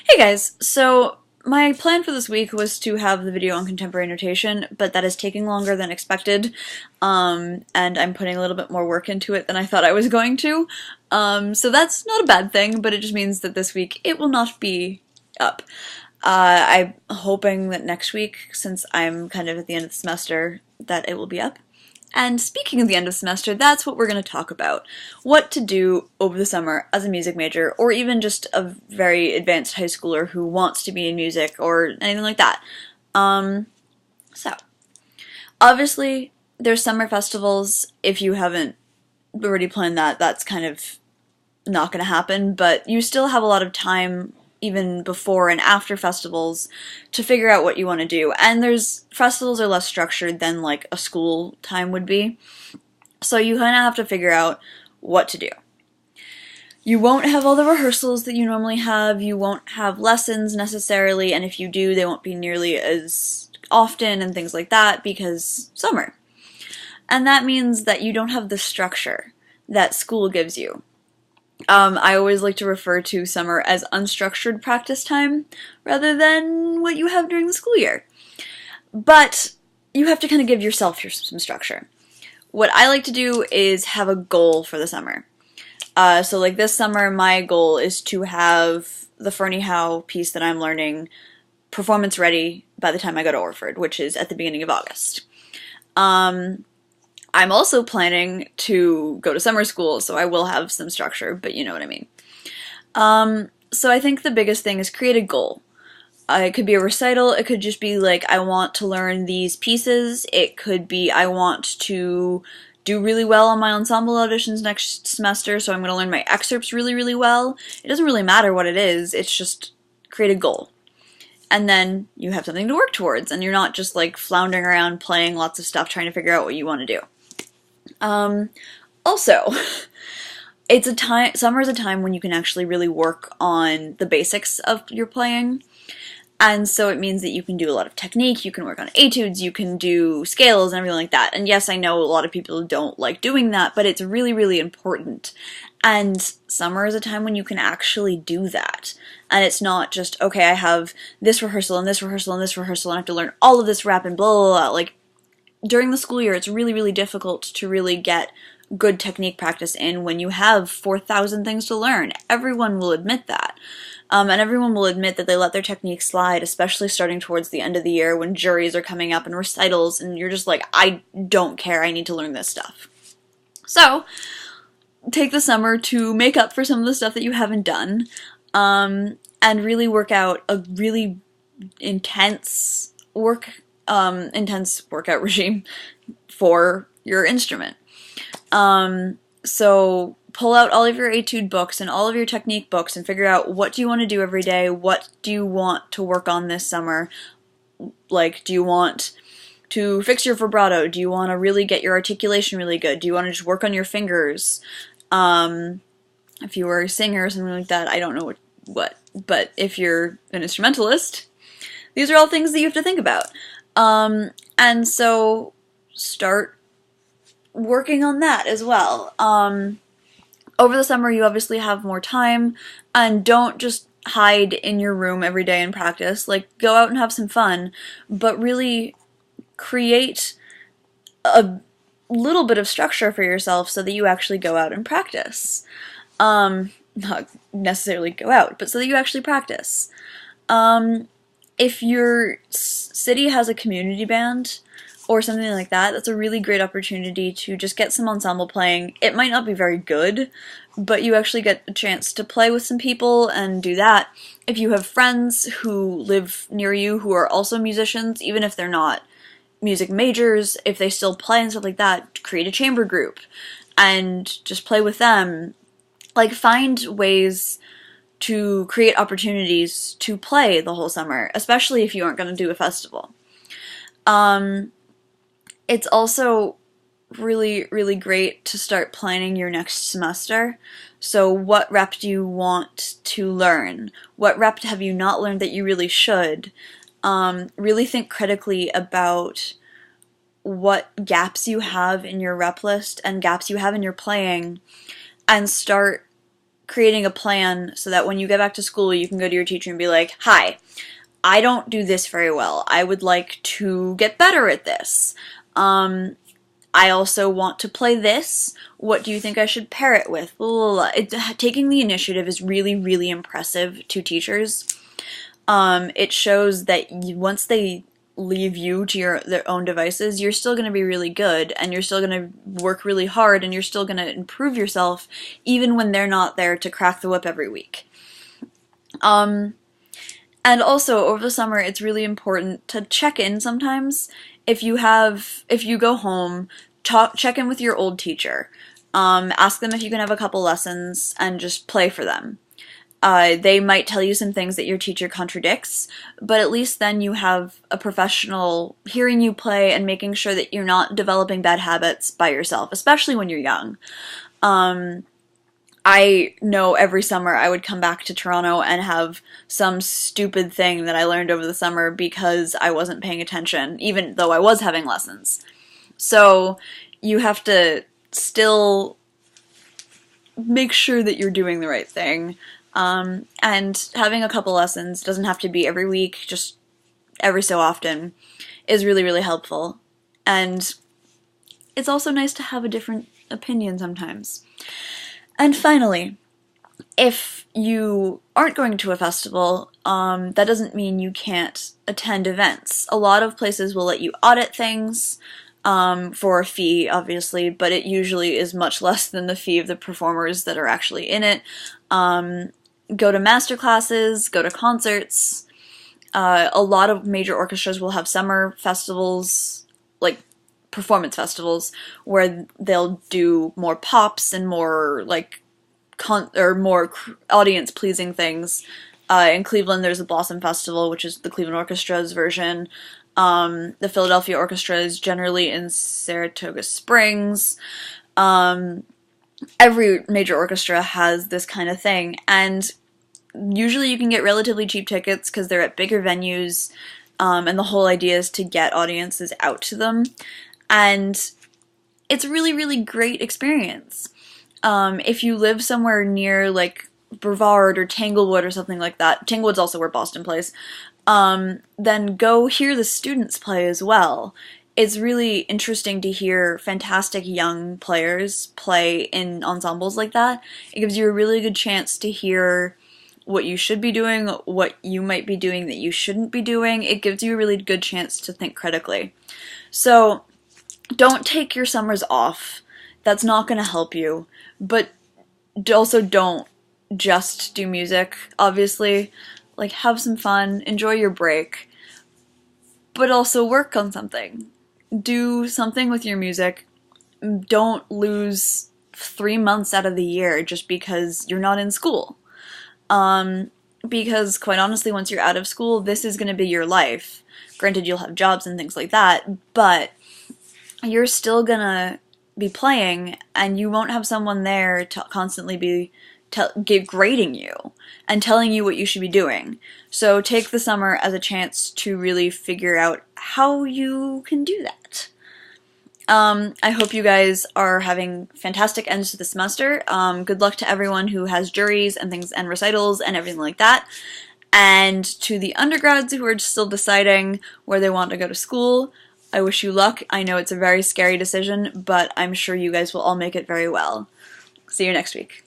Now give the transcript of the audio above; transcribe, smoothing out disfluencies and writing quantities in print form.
Hey guys, so my plan for this week was to have the video on contemporary notation, but that is taking longer than expected, and I'm putting a little bit more work into it than I thought I was going to. So that's not a bad thing, but it just means that this week it will not be up. I'm hoping that next week, since I'm kind of at the end of the semester, that it will be up. And speaking of the end of semester, that's what we're going to talk about. What to do over the summer as a music major, or even just a very advanced high schooler who wants to be in music, or anything like that. So, obviously, there's summer festivals. If you haven't already planned that, that's kind of not going to happen, but you still have a lot of time even before and after festivals to figure out what you want to do. And festivals are less structured than like a school time would be. So you kind of have to figure out what to do. You won't have all the rehearsals that you normally have. You won't have lessons necessarily, and if you do, they won't be nearly as often and things like that because summer. And that means that you don't have the structure that school gives you. I always like to refer to summer as unstructured practice time rather than what you have during the school year. But you have to kind of give yourself some structure. What I like to do is have a goal for the summer. So like this summer, my goal is to have the Fernie Howe piece that I'm learning performance ready by the time I go to Orford, which is at the beginning of August. I'm also planning to go to summer school, so I will have some structure, but you know what I mean. So I think the biggest thing is create a goal. It could be a recital, it could just be like, I want to learn these pieces, it could be, I want to do really well on my ensemble auditions next semester, so I'm going to learn my excerpts really, really well. It doesn't really matter what it is, it's just create a goal. And then you have something to work towards, and you're not just like floundering around playing lots of stuff trying to figure out what you want to do. Also, summer is a time when you can actually really work on the basics of your playing, and so it means that you can do a lot of technique, you can work on etudes, you can do scales and everything like that. And yes, I know a lot of people don't like doing that, but it's really, really important. And summer is a time when you can actually do that. And it's not just, okay, I have this rehearsal and this rehearsal and this rehearsal and I have to learn all of this rap and blah, blah, blah. Like, during the school year, it's really, really difficult to really get good technique practice in when you have 4,000 things to learn. Everyone will admit that. And everyone will admit that they let their technique slide, especially starting towards the end of the year when juries are coming up and recitals, and you're just like, I don't care, I need to learn this stuff. So, take the summer to make up for some of the stuff that you haven't done, and really work out a really intense workout regime for your instrument. So pull out all of your etude books and all of your technique books and figure out what do you want to do every day, what do you want to work on this summer. Like, do you want to fix your vibrato? Do you want to really get your articulation really good? Do you want to just work on your fingers? If you were a singer or something like that, I don't know what, but if you're an instrumentalist, these are all things that you have to think about. And so start working on that as well. Over the summer, you obviously have more time, and don't just hide in your room every day and practice. Like, go out and have some fun, but really create a little bit of structure for yourself so that you actually go out and practice. Not necessarily go out, but so that you actually practice. If your city has a community band or something like that, that's a really great opportunity to just get some ensemble playing. It might not be very good, but you actually get a chance to play with some people and do that. If you have friends who live near you who are also musicians, even if they're not music majors, if they still play and stuff like that, create a chamber group and just play with them. Like, find ways to create opportunities to play the whole summer, especially if you aren't going to do a festival. It's also really, really great to start planning your next semester. So what rep do you want to learn? What rep have you not learned that you really should? Really think critically about what gaps you have in your rep list and gaps you have in your playing, and start creating a plan so that when you get back to school, you can go to your teacher and be like, hi, I don't do this very well. I would like to get better at this. I also want to play this. What do you think I should pair it with? Taking the initiative is really, really impressive to teachers. It shows that once they leave you to their own devices, you're still going to be really good, and you're still going to work really hard, and you're still going to improve yourself, even when they're not there to crack the whip every week. And also, over the summer, it's really important to check in sometimes. If you go home, check in with your old teacher. Ask them if you can have a couple lessons and just play for them. They might tell you some things that your teacher contradicts, but at least then you have a professional hearing you play and making sure that you're not developing bad habits by yourself, especially when you're young. I know every summer I would come back to Toronto and have some stupid thing that I learned over the summer because I wasn't paying attention, even though I was having lessons. So you have to still make sure that you're doing the right thing. And having a couple lessons, doesn't have to be every week, just every so often, is really, really helpful. And it's also nice to have a different opinion sometimes. And finally, if you aren't going to a festival, that doesn't mean you can't attend events. A lot of places will let you audit things for a fee, obviously, but it usually is much less than the fee of the performers that are actually in it. Go to master classes, go to concerts. A lot of major orchestras will have summer festivals, like performance festivals, where they'll do more pops and more like more audience-pleasing things. In Cleveland, there's the Blossom Festival, which is the Cleveland Orchestra's version. The Philadelphia Orchestra is generally in Saratoga Springs. Every major orchestra has this kind of thing, and usually you can get relatively cheap tickets because they're at bigger venues, and the whole idea is to get audiences out to them. And it's a really, really great experience. If you live somewhere near, like, Brevard or Tanglewood or something like that, Tanglewood's also where Boston plays, then go hear the students play as well. It's really interesting to hear fantastic young players play in ensembles like that. It gives you a really good chance to hear what you should be doing, what you might be doing that you shouldn't be doing. It gives you a really good chance to think critically. So, don't take your summers off. That's not going to help you. But also don't just do music, obviously. Like, have some fun, enjoy your break, but also work on something. Do something with your music. Don't lose 3 months out of the year just because you're not in school. Because, quite honestly, once you're out of school, this is going to be your life. Granted, you'll have jobs and things like that, but you're still gonna be playing, and you won't have someone there to constantly be grading you and telling you what you should be doing. So take the summer as a chance to really figure out how you can do that. I hope you guys are having fantastic ends to the semester. Good luck to everyone who has juries and things and recitals and everything like that. And to the undergrads who are still deciding where they want to go to school, I wish you luck. I know it's a very scary decision, but I'm sure you guys will all make it very well. See you next week.